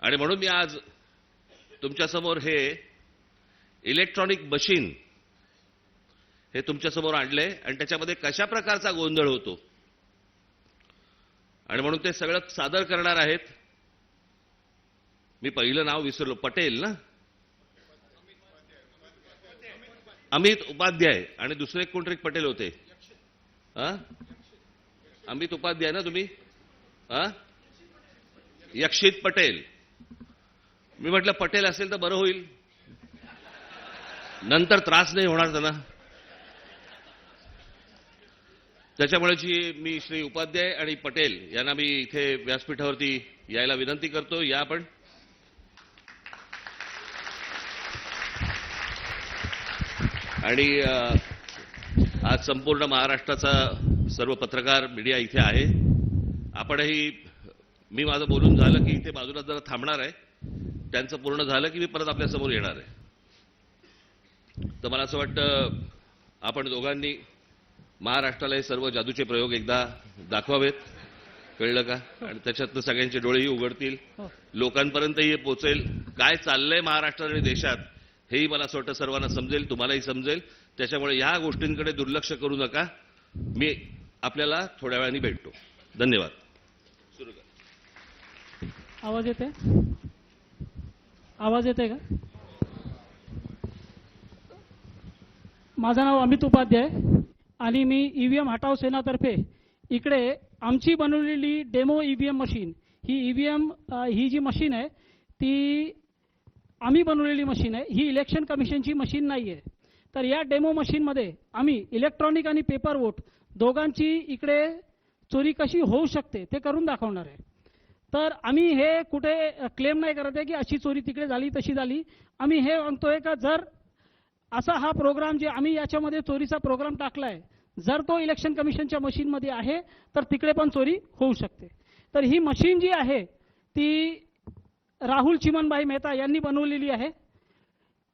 आणि म्हणून मी आज तुमच्यासमोर हे इलेक्ट्रॉनिक मशीन हे तुमच्यासमोर आणले आणि त्याच्यामध्ये कशा प्रकारचा गोंधळ होतो आणि म्हणून ते सगळं सादर करणार आहेत. मी पहिलं नाव विसरलो, पटेल ना, अमित उपाध्याय, आणि दुसरे कोणतरी पटेल होते. अमित उपाध्याय ना तुम्ही, यक्षित पटेल. मी म्हटलं पटेल असेल तर बरं होईल, नंतर त्रास नाही होणार त्यांना. त्याच्यामुळे मी श्री उपाध्याय आणि पटेल यांना मी इथे व्यासपीठावरती यायला विनंती करतो. या आपण. आणि आज संपूर्ण महाराष्ट्राचा सर्व पत्रकार मीडिया इथे आहे. आपणही, मी माझं बोलून झालं की इथे बाजूला जरा थांबणार आहे, त्यांचं पूर्ण झालं की मी परत आपल्या समोर येणार आहे. तर मला असं वाटतं आपण दोघांनी महाराष्ट्राला हे सर्व जादूचे प्रयोग एकदा दाखवावेत, कळलं का? आणि त्याच्यातनं सगळ्यांचे डोळेही उघडतील, लोकांपर्यंतही हे पोचेल, काय चाललंय महाराष्ट्र आणि देशात हेही मला असं वाटतं सर्वांना समजेल, तुम्हालाही समजेल. त्याच्यामुळे ह्या गोष्टींकडे दुर्लक्ष करू नका. मी आपल्याला थोड्या वेळाने भेटतो. धन्यवाद. सुरू करा. आवाज येते? आवाज येते का? माझं नाव अमित उपाध्याय आणि मी ईव्हीएम हटाव सेनातर्फे इकडे आमची बनवलेली डेमो ईव्हीएम मशीन, ही ईव्हीएम ही जी मशीन आहे ती आम्ही बनवलेली मशीन आहे, ही इलेक्शन कमिशनची मशीन नाही आहे. तर या डेमो मशीनमध्ये आम्ही इलेक्ट्रॉनिक आणि पेपर वोट दोघांची इकडे चोरी कशी होऊ शकते ते करून दाखवणार आहे. तर आम्ही हे कुठे क्लेम नाही करत आहे की अशी चोरी तिकडे झाली तशी झाली. आम्ही हे म्हणतोय का जर असा हा प्रोग्राम जे आम्ही याच्यामध्ये चोरीचा प्रोग्राम टाकलाय, जर तो इलेक्शन कमिशनच्या मशीनमध्ये आहे तर तिकडे पण चोरी होऊ शकते. तर ही मशीन जी आहे ती राहुल चिमनभाई मेहता यांनी बनवलेली आहे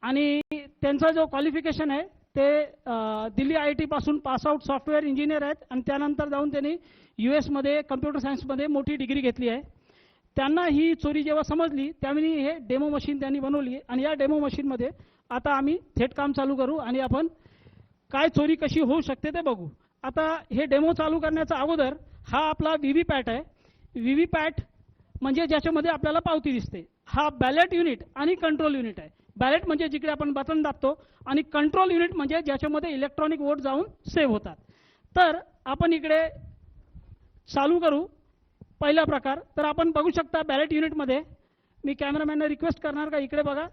आणि त्यांचा जो क्वालिफिकेशन आहे ते दिल्ली IIT पासून पास आउट सॉफ्टवेअर इंजिनियर आहेत आणि त्यानंतर जाऊन त्यांनी US मध्ये कम्प्युटर सायन्समध्ये मोठी डिग्री घेतली आहे. त्यांना ही चोरी जेव्हा समजली त्यावेळी हे डेमो मशीन त्यांनी बनवली आणि या डेमो मशीनमध्ये आता आम्ही थेट काम चालू करू आणि आपण काय चोरी कशी होऊ शकते ते बघू. आता हे डेमो चालू करण्याचा अगोदर हा आपला VVPAT आहे. VVPAT म्हणजे ज्याच्यामध्ये आपल्याला पावती दिसते. हा बॅलेट युनिट आणि कंट्रोल युनिट आहे. बॅलेट म्हणजे जिकडे आपण बटन दाबतो आणि कंट्रोल युनिट म्हणजे ज्याच्यामध्ये इलेक्ट्रॉनिक वोट जाऊन सेव्ह होतात. तर आपण इकडे चालू करू पहिला प्रकार. तर आपण बघू शकता बॅलेट युनिटमध्ये, मी कॅमेरामॅनला रिक्वेस्ट करणार का इकडे बघा,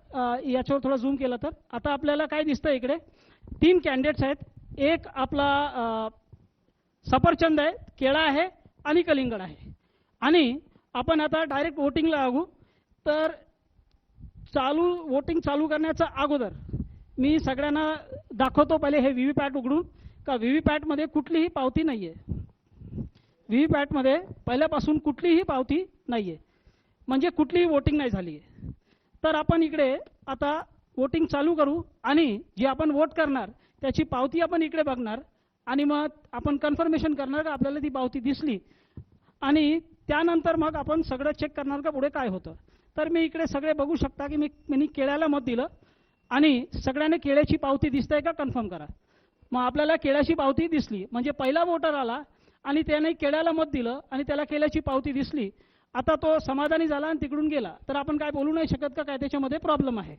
याच्यावर थोडं झूम केलं तर आता आपल्याला काय दिसतं, इकडे 3 कॅन्डिडेट्स आहेत. एक आपला सफरचंद आहे, केळा आहे आणि कलिंगड आहे. आणि आपण आता डायरेक्ट वोटिंगला लागू. तर वोटिंग चालू करण्याच्या अगोदर मी सगळ्यांना दाखवतो पहिले हे VVPAT उघडून का VVPAT मध्ये कुठलीही पावती नाहीये. VVPAT मध्ये पहिल्यापासून कुठलीही पावती नाहीये, म्हणजे कुठलीही वोटिंग नाही झाली आहे. तर आपण इकडे आता वोटिंग चालू करू आणि जे आपण वोट करणार त्याची पावती आपण इकडे बघणार आणि मग आपण कन्फर्मेशन करणार का आपल्याला ती पावती दिसली आणि त्यानंतर मग आपण सगळं चेक करणार का पुढे काय होतं. तर मी इकडे सगळे बघू शकता की मी केळ्याला मत दिलं आणि सगळ्यांनी केळ्याची पावती दिसते का कन्फर्म करा. मग आपल्याला केळ्याची पावती दिसली म्हणजे पहिला वोटर आला आणि त्याने केळ्याला मत दिलं आणि त्याला केळ्याची पावती दिसली. आता तो समाधानी झाला आणि तिकडून गेला तर आपण काय बोलू नाही शकत का काय त्याच्यामध्ये प्रॉब्लेम आहे.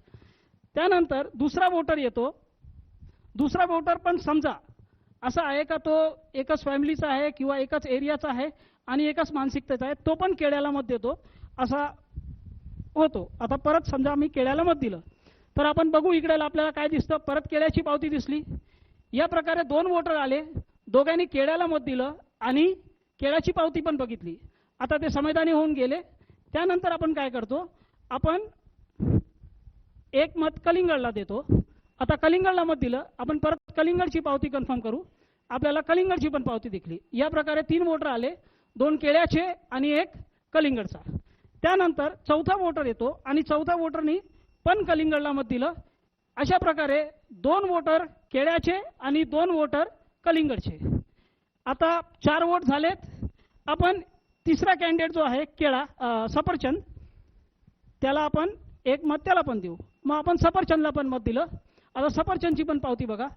त्यानंतर दुसरा वोटर येतो. दुसरा वोटर पण समजा असा आहे का तो एकच फॅमिलीचा आहे किंवा एकच एरियाचा आहे आणि एकच मानसिकतेचा आहे, तो पण केळ्याला मत देतो असा होतो. आता परत समजा मी केळ्याला मत दिलं तर आपण बघू इकडे आपल्याला काय दिसतं, परत केळ्याची पावती दिसली. या प्रकारे 2 वोटर आले, दोघांनी केळ्याला मत दिलं आणि केळ्याची पावती पण बघितली. आता ते समाधानी होऊन गेले. त्यानंतर आपण काय करतो, आपण एक मत कलिंगडला देतो. आता कलिंगडला मत दिलं, आपण परत कलिंगडची पावती कन्फर्म करू. आपल्याला कलिंगडची पण पावती दिसली. या प्रकारे 3 वोटर आले, 2 केळ्याचे आणि 1 कलिंगडचा. त्यानंतर चौथा वोटर येतो आणि चौथा वोटरनी पण कलिंगडला मत दिलं. अशा प्रकारे 2 वोटर केळ्याचे आणि 2 वोटर कलिंगडचे. आता 4 वोट झालेत. आपण तिसरा कॅन्डिडेट जो आहे केळा सफरचंद, त्याला आपण एक मत त्याला पण देऊ. मग आपण सफरचंदला पण मत दिलं. आता सफरचंदची पण पावती बघा.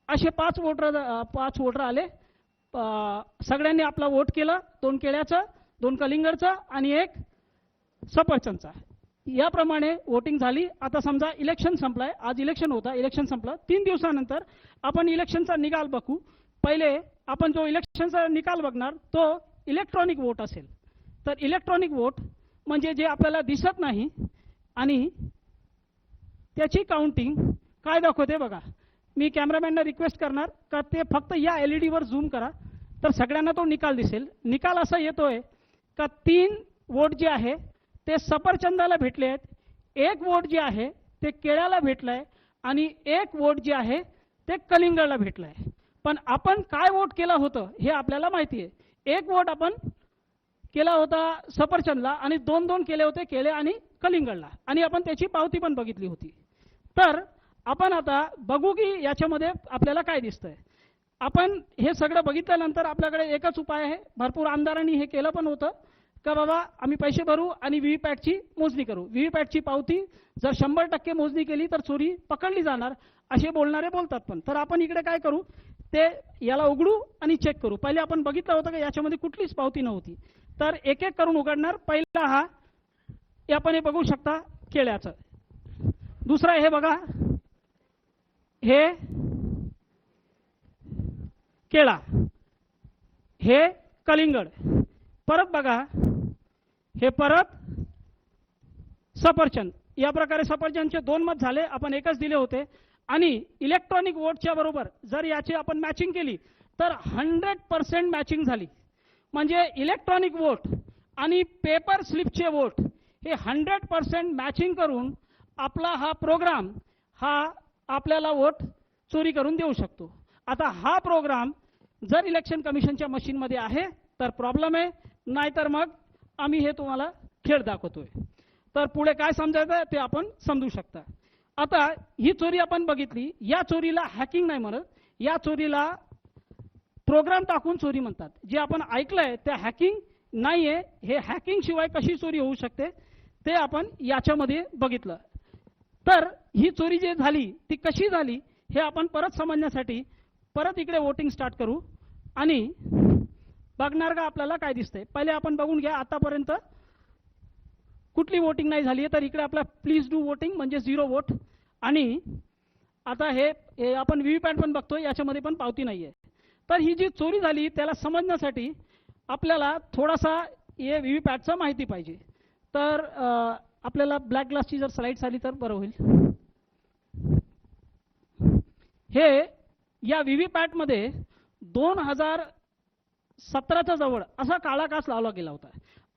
असे 5 वोटर आले. सगळ्यांनी आपला वोट केला. 2 केळ्याचं, 2 कलिंगडचं आणि 1 सफरचंदचा. याप्रमाणे वोटिंग झाली. आता समजा इलेक्शन संपलाय. आज इलेक्शन होता. इलेक्शन संपलं. 3 दिवसानंतर आपण इलेक्शनचा निकाल बघू. पहिले आपण जो इलेक्शनचा निकाल बघणार तो इलेक्ट्रॉनिक वोट असेल. तर इलेक्ट्रॉनिक वोट म्हणजे जे आपल्याला दिसत नाही आणि त्याची काउंटिंग काय दाखवते बघा. मी कॅमेरामॅनला रिक्वेस्ट करणार का ते फक्त या LED वर झूम करा तर सगळ्यांना तो निकाल दिसेल. निकाल असा येतोय का 3 वोट जे आहे ते सफरचंदाला भेटले आहेत, 1 वोट जे आहे ते केळ्याला भेटलंय आणि 1 वोट जे आहे ते कलिंगडला भेटलंय. पण आपण काय वोट केलं होतं हे आपल्याला माहिती आहे. 1 वोट आपण केला होता सफरचंदला आणि 2 केले होते केळे आणि कलिंगडला आणि आपण त्याची पावती पण बघितली होती. तर आपण आता बघू की याच्यामध्ये आपल्याला काय दिसतंय. आपण हे सगळं बघितल्यानंतर आपल्याकडे एकच उपाय आहे. भरपूर आमदारांनी हे केलं पण होतं का बाबा आम्ही पैसे भरू आणि व्हीव्हीपॅटची मोजणी करू. व्हीव्हीपॅटची पावती जर 100% मोजणी केली तर चोरी पकडली जाणार असे बोलणारे बोलतात. पण तर आपण इकडे काय करू ते याला उघडू आणि चेक करू. पहिले आपण बघितलं होतं की याच्यामध्ये कुठलीच पावती नव्हती. तर एक एक करून उघडणार. पहिला हा आपण हे बघू शकता केळ्याचं. दुसरा हे बघा हे केळा, हे कलिंगड. परत बघा हे परत सफरचंद. या प्रकारे सफरचंदचे 2 मत झाले. आपण एकच दिले होते. आणि इलेक्ट्रॉनिक वोटच्या बरोबर जर याची आपण मॅचिंग केली तर 100% मॅचिंग झाली. म्हणजे इलेक्ट्रॉनिक वोट आणि पेपर स्लिपचे वोट हे 100% मॅचिंग करून आपला हा प्रोग्राम हा आपल्याला वोट चोरी करून देऊ शकतो. आता हा प्रोग्राम जर इलेक्शन कमिशनच्या मशीनमध्ये आहे तर प्रॉब्लेम आहे, नाहीतर मग आम्ही हे तुम्हाला खेळ दाखवतोय. तर पुढे काय समजायचं ते आपण समजू शकता. आता ही चोरी आपण बघितली. या चोरीला हॅकिंग नाही म्हणत, या चोरीला प्रोग्राम टाकून चोरी म्हणतात. जे आपण ऐकलंय ते हॅकिंग नाहीये. हे हॅकिंग शिवाय कशी चोरी होऊ शकते ते आपण याच्यामध्ये बघितलं. तर ही चोरी जी झाली ती कशी झाली हे आपण परत समजण्यासाठी परत इकडे वोटिंग स्टार्ट करू आणि बघणार का आपल्याला काय दिसतंय. पहिले आपण बघून घ्या आतापर्यंत कुठली वोटिंग नाही झाली आहे. तर इकडे आपला प्लीज डू वोटिंग म्हणजे 0 वोट. आणि आता हे आपण व्हीव्हीपॅट पण बघतोय, याच्यामध्ये पण पावती नाही आहे. तर ही जी चोरी झाली त्याला समजण्यासाठी आपल्याला थोडासा हे व्हीव्हीपॅटचं माहिती पाहिजे. तर आपल्याला ब्लॅक ग्लासची जर स्लाइड्स आली तर बरं होईल. हे या व्हीव्हीपॅटमध्ये 2017च्या जवळ असा काळा काच लावला गेला होता.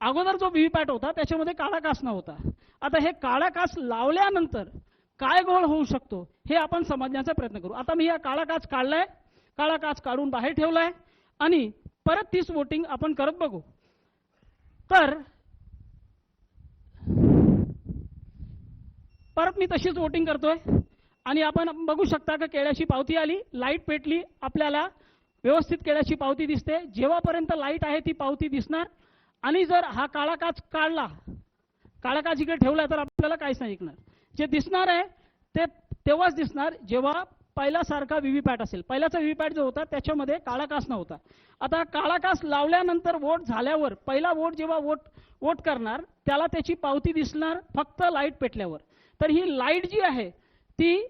अगोदर जो व्हीव्हीपॅट होता त्याच्यामध्ये काळा काच नव्हता. आता हे काळा काच लावल्यानंतर काय घोळ होऊ शकतो हे आपण समजण्याचा प्रयत्न करू. आता मी हा काळा काच काढलाय, काळा काच काढून बाहेर ठेवलाय आणि परत 30 वोटिंग आपण करत बघू. तर परत मी तशीच वोटिंग करतोय आणि आपण बघू शकता की केळ्याची पावती आली, लाईट पेटली, आपल्याला व्यवस्थित केळ्याची पावती दिसते. जेव्हापर्यंत लाईट आहे ती पावती दिसणार. आणि जर हा काळा काच काढला, काळा काच इकडे ठेवला तर आपल्याला काहीच नाही दिसणार. जे दिसणार आहे ते तेव्हाच दिसणार जेव्हा पहिल्यासारखा व्हीव्हीपॅट असेल. पहिल्याचा व्हीव्हीपॅट जो होता त्याच्यामध्ये काळा काच नव्हता. आता काळा काच लावल्यानंतर वोट झाल्यावर पहिला वोट जेव्हा वोट करणार त्याला त्याची पावती दिसणार फक्त लाईट पेटल्यावर. तर ही लाईट जी आहे ती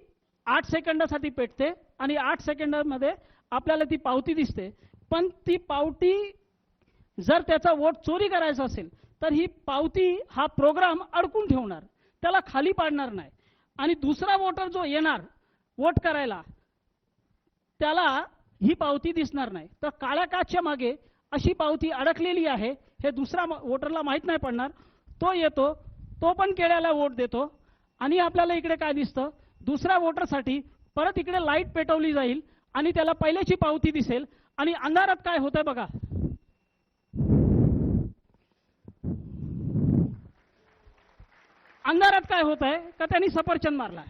8 सेकंदासाठी पेटते आणि 8 सेकंदामध्ये आपल्याला ती पावती दिसते. पण ती पावती जर त्याचा वोट चोरी करायचा असेल तर ही पावती हा प्रोग्राम अडकून ठेवणार, त्याला खाली पाडणार नाही. आणि दुसरा वोटर जो येणार वोट करायला त्याला ही पावती दिसणार नाही. तर काळ्या काचच्या मागे अशी पावती अडकलेली आहे हे दुसरा वोटरला माहीत नाही पडणार. तो येतो, तो पण केळ्याला वोट देतो आणि आपल्याला इकडे काय दिसतं, दुसऱ्या वोटरसाठी परत इकडे लाईट पेटवली जाईल आणि त्याला पहिल्याची पावती दिसेल. आणि अंधारात काय होतंय बघा, अंधारात काय होत आहे का त्यांनी सफरचंद मारला.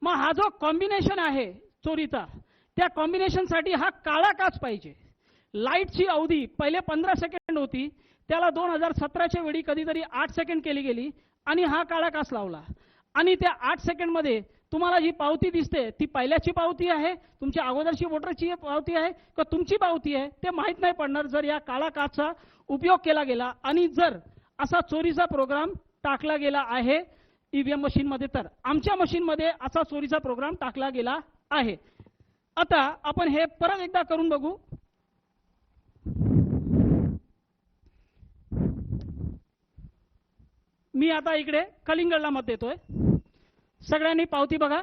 मग हा जो कॉम्बिनेशन आहे चोरीचा त्या कॉम्बिनेशनसाठी हा काळा काच पाहिजे. लाईटची अवधी पहिले 15 सेकंड होती त्याला 2017च्या वेळी कधीतरी 8 सेकंड केली गेली आणि हा काळा काच लावला आणि त्या 8 सेकंडमध्ये तुम्हाला जी पावती दिसते ती पहिल्याची पावती आहे, तुमच्या अगोदरची वोटरची पावती आहे का तुमची पावती आहे ते माहीत नाही पडणार जर या काळा काचचा उपयोग केला गेला आणि जर असा चोरीचा प्रोग्राम टाकला गेला आहे ईव्हीएम मशीनमध्ये. तर आमच्या मशीनमध्ये असा चोरीचा प्रोग्राम टाकला गेला आहे. आता आपण हे परत एकदा करून बघू. मी आता इकडे कलिंगडला मत देतोय. सगळ्यांनी पावती बघा.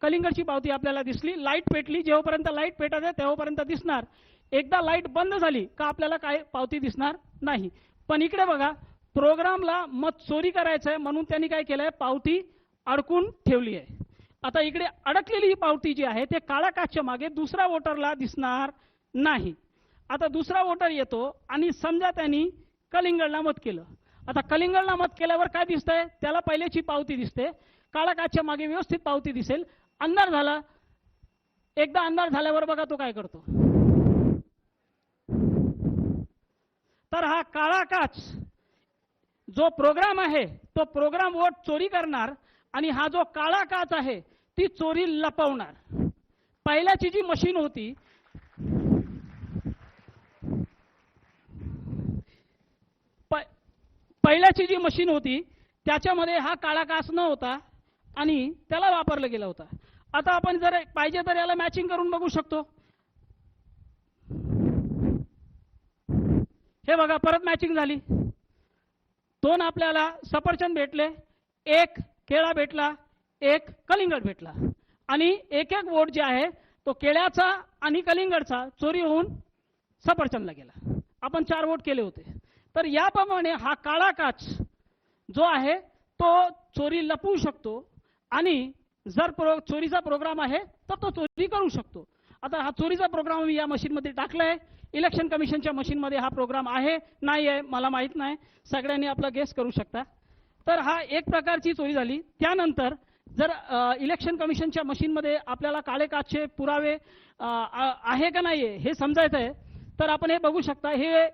कलिंगडची पावती आपल्याला दिसली. लाईट पेटली. जेव्हापर्यंत लाईट पेटत आहे तेव्हापर्यंत दिसणार. एकदा लाईट बंद झाली का आपल्याला काय पावती दिसणार नाही. पण इकडे बघा, प्रोग्रामला मत चोरी करायचं आहे म्हणून त्यांनी काय केलंय, पावती अडकून ठेवली आहे. आता इकडे अडकलेली ही पावती जी आहे ते काळा काचच्या मागे दुसरा वोटरला दिसणार नाही. आता दुसरा वोटर येतो आणि समजा त्यांनी कलिंगडला मत केलं. आता कलिंगडला मत केल्यावर काय दिसतंय, त्याला पहिल्याची पावती दिसते. काळा काचच्या मागे व्यवस्थित पावती दिसेल. अंधार झाला. एकदा अंधार झाल्यावर बघा तो काय करतो. तर हा काळा काच जो प्रोग्राम आहे तो प्रोग्राम वोट चोरी करणार आणि हा जो काळा काच आहे ती चोरी लपवणार. पहिल्याची जी मशीन होती पहिल्याची जी मशीन होती त्याच्यामध्ये हा काळा काच न होता आणि त्याला वापरला गेला होता. आता आपण जर पाहिजे तर याला मॅचिंग करून बघू शकतो. हे बघा, परत मॅचिंग झाली. 2 आपल्याला सफरचंद भेटले, 1 केळा भेटला, 1 कलिंगड भेटला आणि एक वोट जे आहे तो केळ्याचा आणि कलिंगडचा चोरी होऊन सफरचंदला गेला. आपण 4 वोट केले होते. तर याप्रमाणे हा काळा काच जो आहे तो चोरी लपवू शकतो आणि जर चोरीचा प्रोग्राम आहे तर तो चोरी करू शकतो. आता हा चोरीचा प्रोग्राम मी या मशीनमध्ये टाकलाय. इलेक्शन कमिशनच्या मशीनमध्ये हा प्रोग्राम आहे नाही आहे मला माहित नाही. सगळ्यांनी आपला गेस करू शकता. तर हा एक प्रकारची चोरी झाली. त्यानंतर जर इलेक्शन कमिशनच्या मशीनमध्ये आपल्याला काळे काचचे पुरावे आहे का नाही हे समजायचं आहे तर आपण हे बघू शकता. हे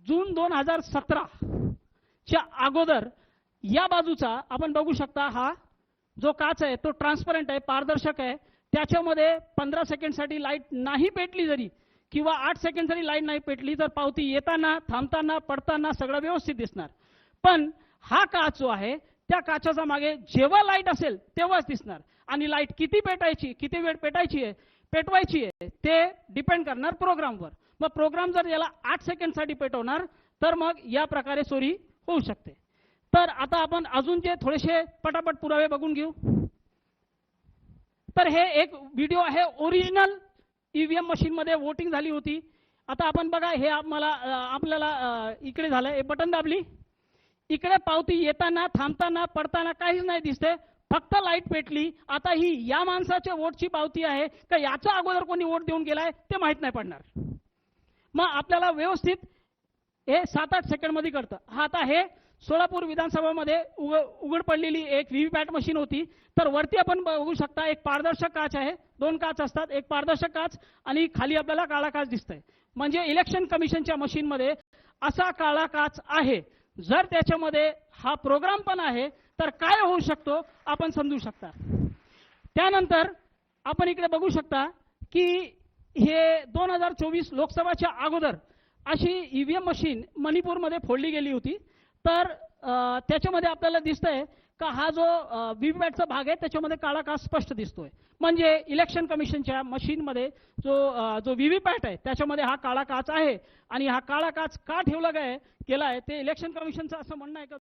जून 2017 च्या अगोदर या बाजूचा आपण बघू शकता. हा जो काच आहे तो ट्रान्सपरंट आहे, पारदर्शक आहे. त्याच्यामध्ये 15 सेकंडसाठी लाईट नाही पेटली जरी किंवा 8 सेकंड जरी लाईट नाही पेटली तर पावती येताना, थांबताना, पडताना सगळं व्यवस्थित दिसणार. पण हा काच जो आहे त्या काचाचा मागे जेव्हा लाईट असेल तेव्हाच दिसणार आणि लाईट किती पेटायची, किती वेळ पेटवायची आहे ते डिपेंड करणार प्रोग्रामवर. मग प्रोग्राम जर याला 8 सेकंडसाठी पेटवणार तर मग या प्रकारे चोरी होऊ शकते. तर आता आपण अजून जे थोडेसे पटापट पुरावे बघून घेऊ. तर हे एक व्हिडिओ आहे. ओरिजिनल ईव्हीएम मशीनमध्ये वोटिंग झाली होती. आता आपण बघा, हे आपल्याला इकडे झालं. हे बटन दाबली, इकडे पावती येताना, थांबताना, पडताना काहीच नाही दिसते, फक्त लाईट पेटली. आता ही या माणसाच्या वोटची पावती आहे का याच्या अगोदर कोणी वोट देऊन गेलाय ते माहित नाही पडणार. मग आपल्याला व्यवस्थित हे 7-8 सेकंडमध्ये कळतं. हा आता हे सोलापूर विधानसभामध्ये उघड पडलेली एक व्हीव्हीपॅट मशीन होती. तर वरती आपण बघू शकता एक पारदर्शक काच आहे. 2 काच असतात, एक पारदर्शक काच आणि खाली आपल्याला काळा काच दिसतंय. म्हणजे इलेक्शन कमिशनच्या मशीनमध्ये असा काळा काच आहे. जर त्याच्यामध्ये हा प्रोग्राम पण आहे तर काय होऊ शकतो आपण समजू शकता. त्यानंतर आपण इकडे बघू शकता की हे 2024 लोकसभाच्या अगोदर अशी ईव्हीएम मशीन मणिपूरमध्ये फोडली गेली होती. तर त्याच्यामध्ये आपल्याला दिसतंय का हा जो व्हीव्हीपॅटचा भाग आहे त्याच्यामध्ये काळा काच स्पष्ट दिसतोय. म्हणजे इलेक्शन कमिशनच्या मशीनमध्ये जो व्हीव्हीपॅट आहे त्याच्यामध्ये हा काळा काच आहे आणि हा काळा काच का ठेवला गेलाय ते इलेक्शन कमिशनचं असं म्हणणं आहे का